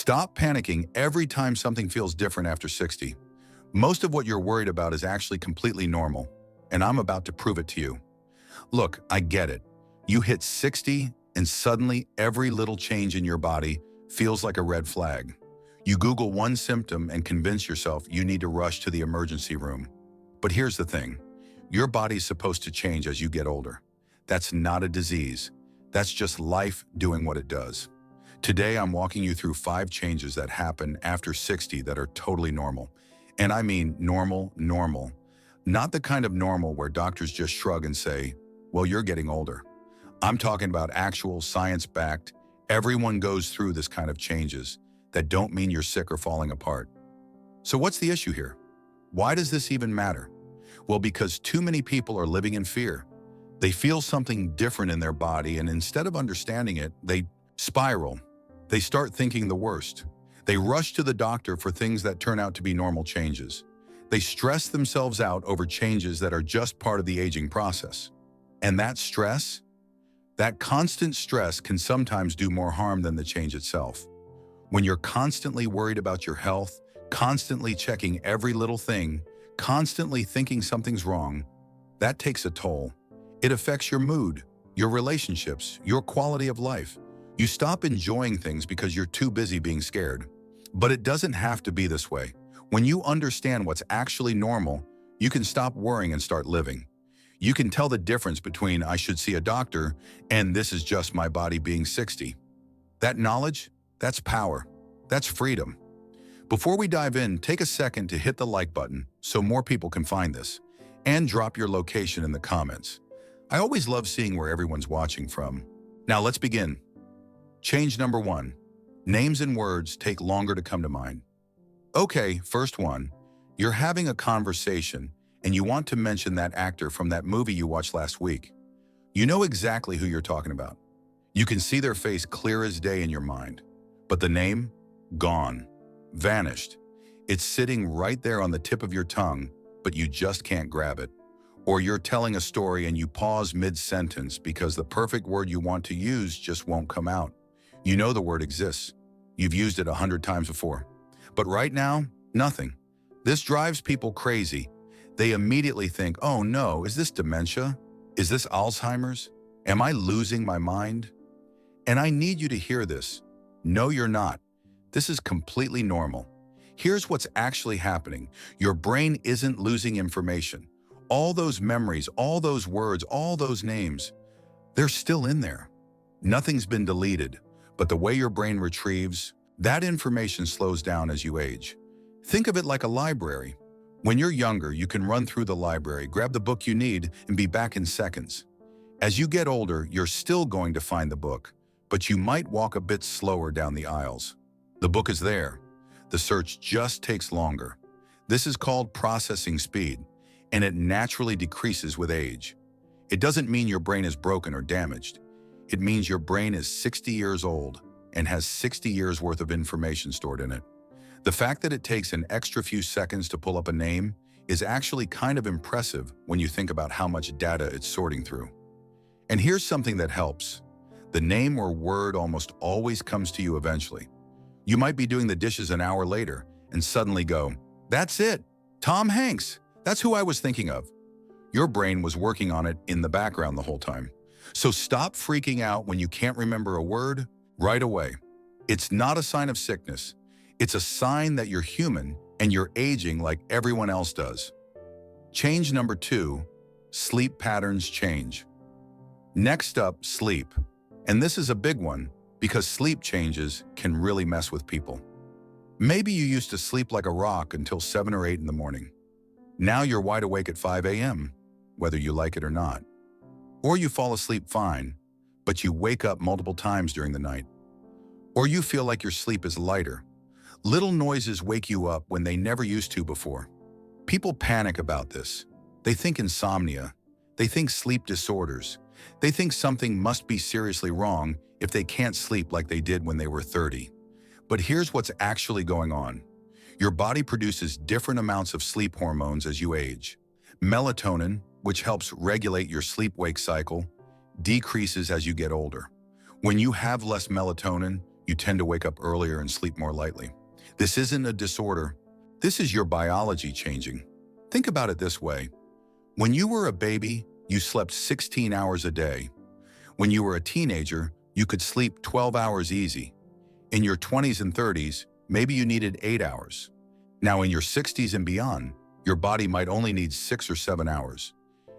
Stop panicking every time something feels different after 60. Most of what you're worried about is actually completely normal, and I'm about to prove it to you. Look, I get it. You hit 60 and suddenly every little change in your body feels like a red flag. You Google one symptom and convince yourself you need to rush to the emergency room. But here's the thing. Your body's supposed to change as you get older. That's not a disease. That's just life doing what it does. Today, I'm walking you through 5 changes that happen after 60 that are totally normal. And I mean normal, normal. Not the kind of normal where doctors just shrug and say, well, you're getting older. I'm talking about actual science-backed, everyone goes through this kind of changes that don't mean you're sick or falling apart. So what's the issue here? Why does this even matter? Well, because too many people are living in fear. They feel something different in their body, and instead of understanding it, they spiral. They start thinking the worst. They rush to the doctor for things that turn out to be normal changes. They stress themselves out over changes that are just part of the aging process. And that stress, that constant stress can sometimes do more harm than the change itself. When you're constantly worried about your health, constantly checking every little thing, constantly thinking something's wrong, that takes a toll. It affects your mood, your relationships, your quality of life. You stop enjoying things because you're too busy being scared. But it doesn't have to be this way. When you understand what's actually normal, you can stop worrying and start living. You can tell the difference between I should see a doctor and this is just my body being 60. That knowledge, that's power. That's freedom. Before we dive in, take a second to hit the like button so more people can find this, and drop your location in the comments. I always love seeing where everyone's watching from. Now let's begin. Change number 1. Names and words take longer to come to mind. Okay, first one. You're having a conversation and you want to mention that actor from that movie you watched last week. You know exactly who you're talking about. You can see their face clear as day in your mind. But the name? Gone. Vanished. It's sitting right there on the tip of your tongue, but you just can't grab it. Or you're telling a story and you pause mid-sentence because the perfect word you want to use just won't come out. You know the word exists. You've used it 100 times before. But right now, nothing. This drives people crazy. They immediately think, oh no, is this dementia? Is this Alzheimer's? Am I losing my mind? And I need you to hear this. No, you're not. This is completely normal. Here's what's actually happening. Your brain isn't losing information. All those memories, all those words, all those names, they're still in there. Nothing's been deleted. But the way your brain retrieves, that information slows down as you age. Think of it like a library. When you're younger, you can run through the library, grab the book you need, and be back in seconds. As you get older, you're still going to find the book, but you might walk a bit slower down the aisles. The book is there. The search just takes longer. This is called processing speed, and it naturally decreases with age. It doesn't mean your brain is broken or damaged. It means your brain is 60 years old and has 60 years worth of information stored in it. The fact that it takes an extra few seconds to pull up a name is actually kind of impressive when you think about how much data it's sorting through. And here's something that helps. The name or word almost always comes to you eventually. You might be doing the dishes an hour later and suddenly go, that's it, Tom Hanks, that's who I was thinking of. Your brain was working on it in the background the whole time. So stop freaking out when you can't remember a word right away. It's not a sign of sickness. It's a sign that you're human and you're aging like everyone else does. Change number 2, sleep patterns change. Next up, sleep. And this is a big one because sleep changes can really mess with people. Maybe you used to sleep like a rock until 7 or 8 in the morning. Now you're wide awake at 5 a.m., whether you like it or not. Or you fall asleep fine, but you wake up multiple times during the night. Or you feel like your sleep is lighter. Little noises wake you up when they never used to before. People panic about this. They think insomnia. They think sleep disorders. They think something must be seriously wrong if they can't sleep like they did when they were 30. But here's what's actually going on. Your body produces different amounts of sleep hormones as you age. Melatonin, which helps regulate your sleep-wake cycle, decreases as you get older. When you have less melatonin, you tend to wake up earlier and sleep more lightly. This isn't a disorder. This is your biology changing. Think about it this way. When you were a baby, you slept 16 hours a day. When you were a teenager, you could sleep 12 hours easy. In your 20s and 30s, maybe you needed 8 hours. Now in your 60s and beyond, your body might only need 6 or 7 hours.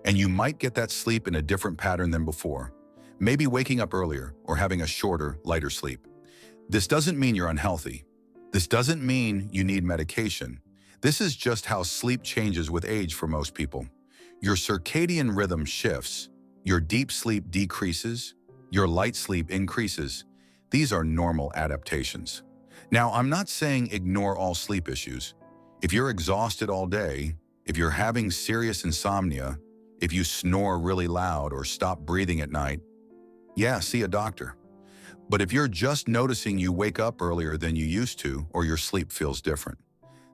And you might get that sleep in a different pattern than before, maybe waking up earlier or having a shorter, lighter sleep. This doesn't mean you're unhealthy. This doesn't mean you need medication. This is just how sleep changes with age for most people. Your circadian rhythm shifts, your deep sleep decreases, your light sleep increases. These are normal adaptations. Now, I'm not saying ignore all sleep issues. If you're exhausted all day, if you're having serious insomnia, if you snore really loud or stop breathing at night, yeah, see a doctor. But if you're just noticing you wake up earlier than you used to or your sleep feels different,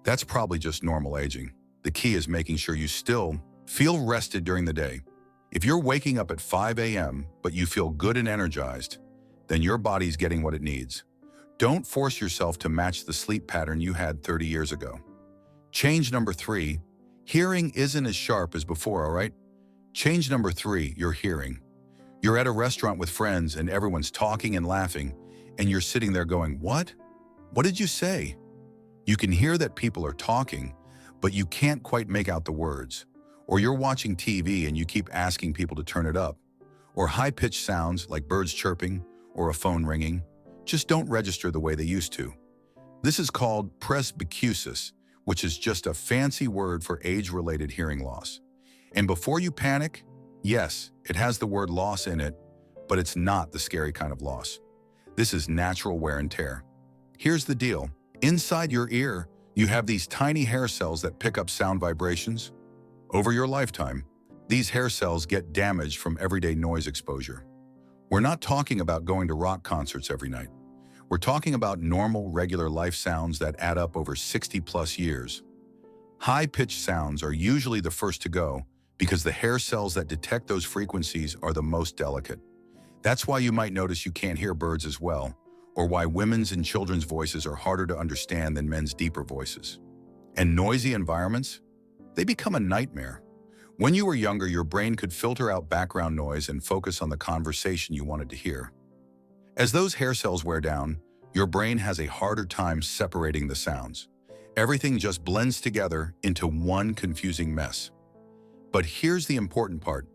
that's probably just normal aging. The key is making sure you still feel rested during the day. If you're waking up at 5 a.m. but you feel good and energized, then your body's getting what it needs. Don't force yourself to match the sleep pattern you had 30 years ago. Change number 3, hearing isn't as sharp as before, all right? Change number 3, your hearing. You're at a restaurant with friends and everyone's talking and laughing, and you're sitting there going, "What? What did you say?" You can hear that people are talking, but you can't quite make out the words. Or you're watching TV and you keep asking people to turn it up. Or high-pitched sounds like birds chirping or a phone ringing just don't register the way they used to. This is called presbycusis, which is just a fancy word for age-related hearing loss. And before you panic, yes, it has the word loss in it, but it's not the scary kind of loss. This is natural wear and tear. Here's the deal. Inside your ear, you have these tiny hair cells that pick up sound vibrations. Over your lifetime, these hair cells get damaged from everyday noise exposure. We're not talking about going to rock concerts every night. We're talking about normal, regular life sounds that add up over 60+ years. High-pitched sounds are usually the first to go because the hair cells that detect those frequencies are the most delicate. That's why you might notice you can't hear birds as well, or why women's and children's voices are harder to understand than men's deeper voices. And noisy environments? They become a nightmare. When you were younger, your brain could filter out background noise and focus on the conversation you wanted to hear. As those hair cells wear down, your brain has a harder time separating the sounds. Everything just blends together into one confusing mess. But here's the important part.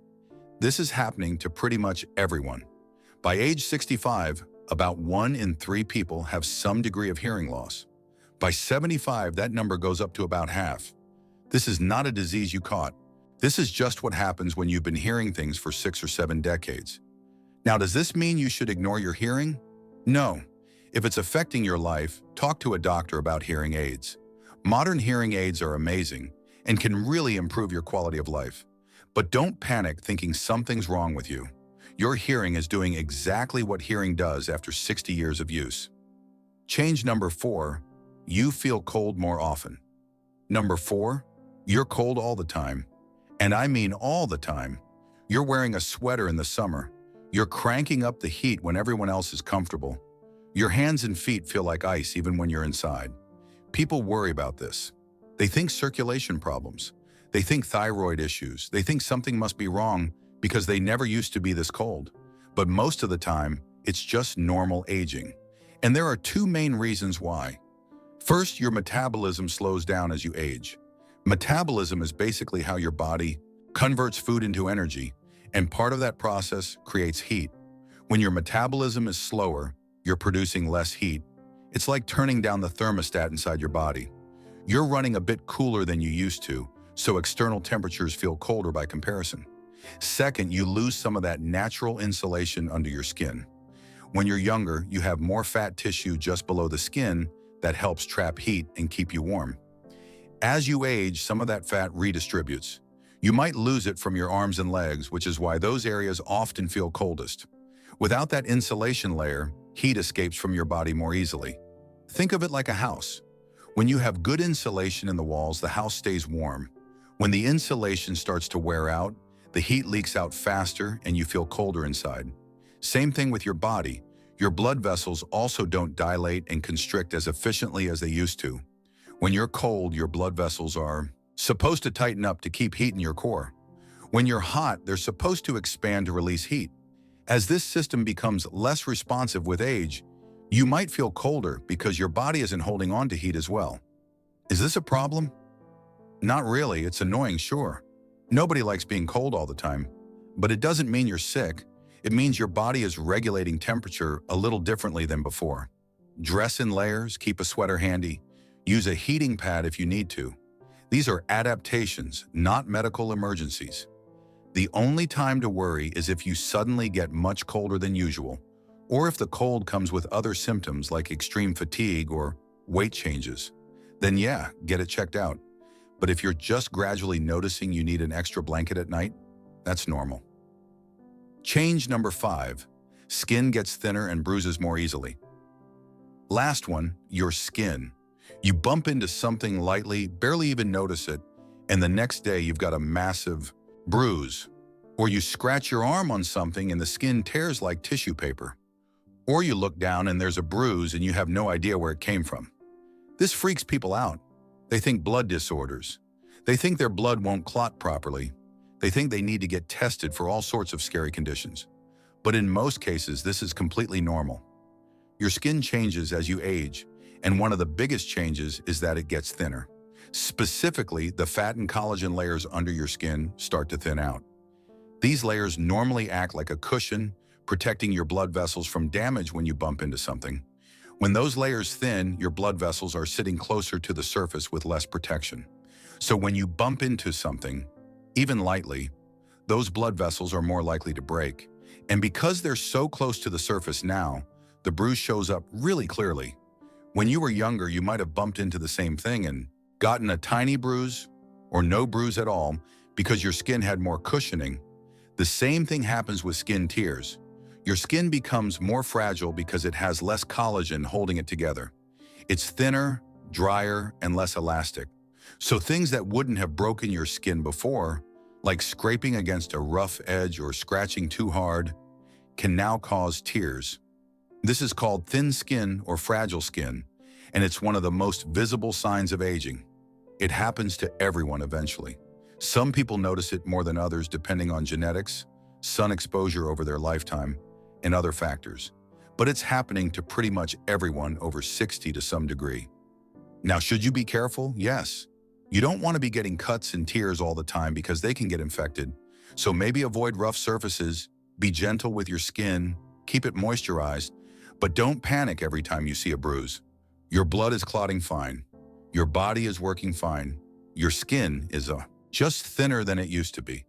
This is happening to pretty much everyone. By age 65, about 1 in 3 people have some degree of hearing loss. By 75, that number goes up to about half. This is not a disease you caught. This is just what happens when you've been hearing things for 6 or 7 decades. Now, does this mean you should ignore your hearing? No. If it's affecting your life, talk to a doctor about hearing aids. Modern hearing aids are amazing and can really improve your quality of life. But don't panic thinking something's wrong with you. Your hearing is doing exactly what hearing does after 60 years of use. Change number 4, you feel cold more often. Number 4, you're cold all the time. And I mean all the time. You're wearing a sweater in the summer. You're cranking up the heat when everyone else is comfortable. Your hands and feet feel like ice even when you're inside. People worry about this. They think circulation problems. They think thyroid issues. They think something must be wrong because they never used to be this cold. But most of the time, it's just normal aging. And there are 2 main reasons why. First, your metabolism slows down as you age. Metabolism is basically how your body converts food into energy, and part of that process creates heat. When your metabolism is slower, you're producing less heat. It's like turning down the thermostat inside your body. You're running a bit cooler than you used to, so external temperatures feel colder by comparison. Second, you lose some of that natural insulation under your skin. When you're younger, you have more fat tissue just below the skin that helps trap heat and keep you warm. As you age, some of that fat redistributes. You might lose it from your arms and legs, which is why those areas often feel coldest. Without that insulation layer, heat escapes from your body more easily. Think of it like a house. When you have good insulation in the walls, the house stays warm. When the insulation starts to wear out, the heat leaks out faster and you feel colder inside. Same thing with your body. Your blood vessels also don't dilate and constrict as efficiently as they used to. When you're cold, your blood vessels are supposed to tighten up to keep heat in your core. When you're hot, they're supposed to expand to release heat. As this system becomes less responsive with age, you might feel colder because your body isn't holding on to heat as well. Is this a problem? Not really. It's annoying, sure. Nobody likes being cold all the time, but it doesn't mean you're sick. It means your body is regulating temperature a little differently than before. Dress in layers, keep a sweater handy, use a heating pad if you need to. These are adaptations, not medical emergencies. The only time to worry is if you suddenly get much colder than usual, or if the cold comes with other symptoms like extreme fatigue or weight changes. Then yeah, get it checked out. But if you're just gradually noticing you need an extra blanket at night, that's normal. Change number 5. Skin gets thinner and bruises more easily. Last one, your skin. You bump into something lightly, barely even notice it, and the next day you've got a massive bruise. Or you scratch your arm on something and the skin tears like tissue paper. Or you look down and there's a bruise and you have no idea where it came from. This freaks people out. They think blood disorders. They think their blood won't clot properly. They think they need to get tested for all sorts of scary conditions. But in most cases, this is completely normal. Your skin changes as you age, and one of the biggest changes is that it gets thinner. Specifically, the fat and collagen layers under your skin start to thin out. These layers normally act like a cushion, protecting your blood vessels from damage when you bump into something. When those layers thin, your blood vessels are sitting closer to the surface with less protection. So when you bump into something, even lightly, those blood vessels are more likely to break. And because they're so close to the surface now, the bruise shows up really clearly. When you were younger, you might have bumped into the same thing and gotten a tiny bruise or no bruise at all because your skin had more cushioning. The same thing happens with skin tears. Your skin becomes more fragile because it has less collagen holding it together. It's thinner, drier, and less elastic. So things that wouldn't have broken your skin before, like scraping against a rough edge or scratching too hard, can now cause tears. This is called thin skin or fragile skin, and it's one of the most visible signs of aging. It happens to everyone eventually. Some people notice it more than others depending on genetics, sun exposure over their lifetime, and other factors. But it's happening to pretty much everyone over 60 to some degree. Now, should you be careful? Yes. You don't want to be getting cuts and tears all the time because they can get infected. So maybe avoid rough surfaces, be gentle with your skin, keep it moisturized, but don't panic every time you see a bruise. Your blood is clotting fine. Your body is working fine. Your skin is just thinner than it used to be.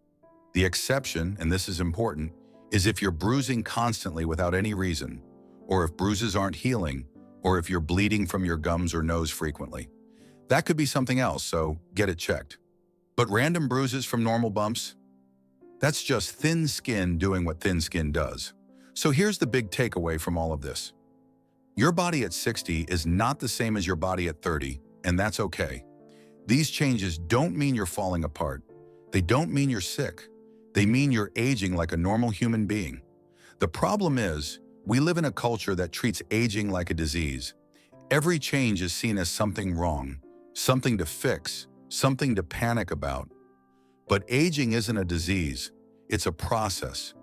The exception, and this is important, is if you're bruising constantly without any reason, or if bruises aren't healing, or if you're bleeding from your gums or nose frequently. That could be something else, so get it checked. But random bruises from normal bumps? That's just thin skin doing what thin skin does. So here's the big takeaway from all of this. Your body at 60 is not the same as your body at 30, and that's okay. These changes don't mean you're falling apart. They don't mean you're sick. They mean you're aging like a normal human being. The problem is, we live in a culture that treats aging like a disease. Every change is seen as something wrong, something to fix, something to panic about. But aging isn't a disease, it's a process.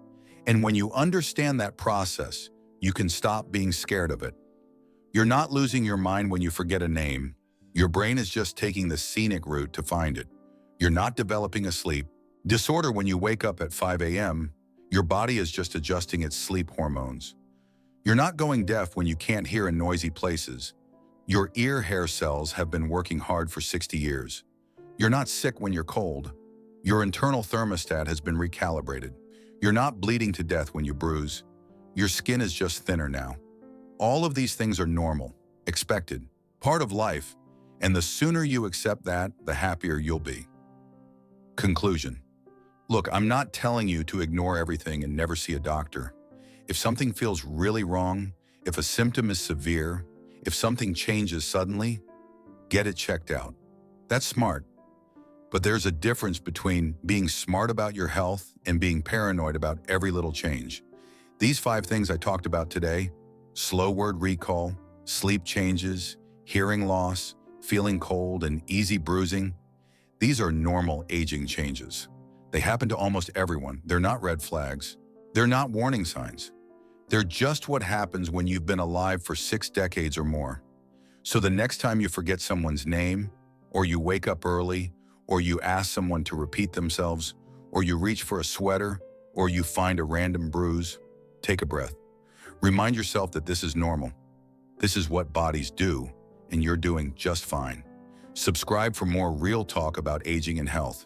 And when you understand that process, you can stop being scared of it. You're not losing your mind when you forget a name. Your brain is just taking the scenic route to find it. You're not developing a sleep disorder when you wake up at 5 a.m. Your body is just adjusting its sleep hormones. You're not going deaf when you can't hear in noisy places. Your ear hair cells have been working hard for 60 years. You're not sick when you're cold. Your internal thermostat has been recalibrated. You're not bleeding to death when you bruise. Your skin is just thinner now. All of these things are normal, expected, part of life, and the sooner you accept that, the happier you'll be. Conclusion. Look, I'm not telling you to ignore everything and never see a doctor. If something feels really wrong, if a symptom is severe, if something changes suddenly, get it checked out. That's smart. But there's a difference between being smart about your health and being paranoid about every little change. These 5 things I talked about today, slow word recall, sleep changes, hearing loss, feeling cold, and easy bruising. These are normal aging changes. They happen to almost everyone. They're not red flags. They're not warning signs. They're just what happens when you've been alive for 6 decades or more. So the next time you forget someone's name, or you wake up early, or you ask someone to repeat themselves, or you reach for a sweater, or you find a random bruise, take a breath. Remind yourself that this is normal. This is what bodies do, and you're doing just fine. Subscribe for more real talk about aging and health.